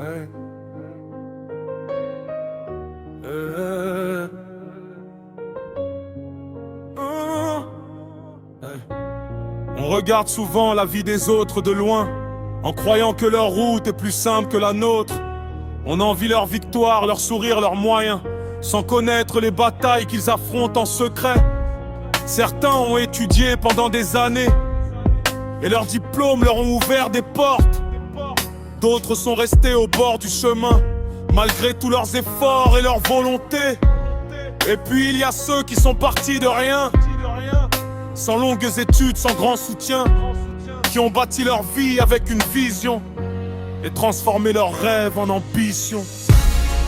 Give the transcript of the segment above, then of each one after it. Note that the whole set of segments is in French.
Ouais. On regarde souvent la vie des autres de loin, en croyant que leur route est plus simple que la nôtre. On envie leur victoire, leur sourire, leurs moyens, sans connaître les batailles qu'ils affrontent en secret. Certains ont étudié pendant des années, et leurs diplômes leur ont ouvert des portes. D'autres sont restés au bord du chemin, malgré tous leurs efforts et leur volonté. Et puis il y a ceux qui sont partis de rien, sans longues études, sans grand soutien, qui ont bâti leur vie avec une vision et transformé leurs rêves en ambition.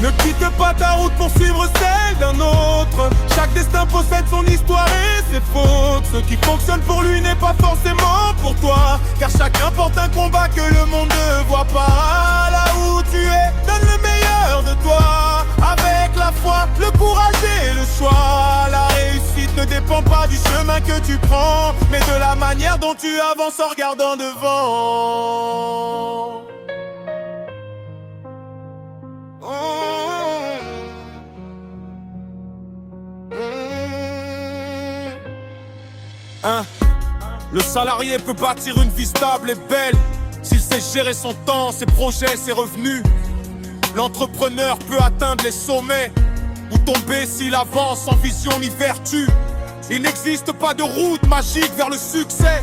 Ne quitte pas ta route pour suivre celle d'un autre. Chaque destin possède son histoire et ses fautes. Ce qui fonctionne pour lui n'est pas forcément pour toi, car chacun porte un combat que le monde ne voit pas. Là où tu es, donne le meilleur de toi, avec la foi, le courage et le choix. La réussite ne dépend pas du chemin que tu prends, mais de la manière dont tu avances en regardant devant. Le salarié peut bâtir une vie stable et belle s'il sait gérer son temps, ses projets, ses revenus. L'entrepreneur peut atteindre les sommets ou tomber s'il avance sans vision ni vertu. Il n'existe pas de route magique vers le succès,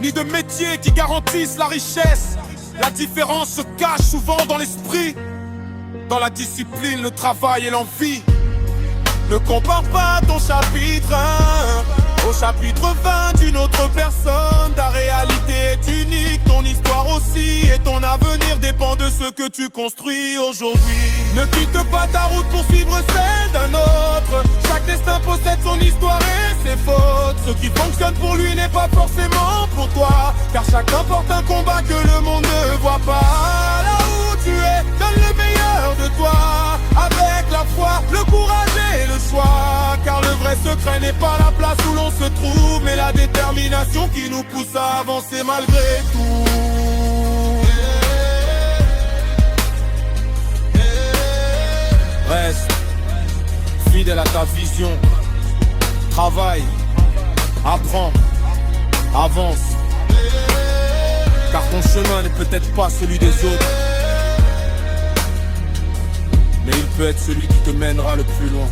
ni de métier qui garantissent la richesse. La différence se cache souvent dans l'esprit, dans la discipline, le travail et l'envie. Ne compare pas ton chapitre 1 au chapitre 20 d'une autre personne. Ta réalité est unique, ton histoire aussi, et ton avenir dépend de ce que tu construis aujourd'hui. Ne quitte pas ta route pour suivre celle d'un autre. Chaque destin possède son histoire et ses fautes. Ce qui fonctionne pour lui n'est pas forcément pour toi, car chacun porte un combat que le monde ne voit pas. Là où tu es, donne le meilleur de toi, avec la foi, le courage et le choix. Car le vrai secret n'est pas la place où l'on se trouve, mais la détermination qui nous pousse à avancer malgré tout. Reste fidèle à ta vision, travaille, apprends, avance, car ton chemin n'est peut-être pas celui des autres, mais il peut être celui qui te mènera le plus loin.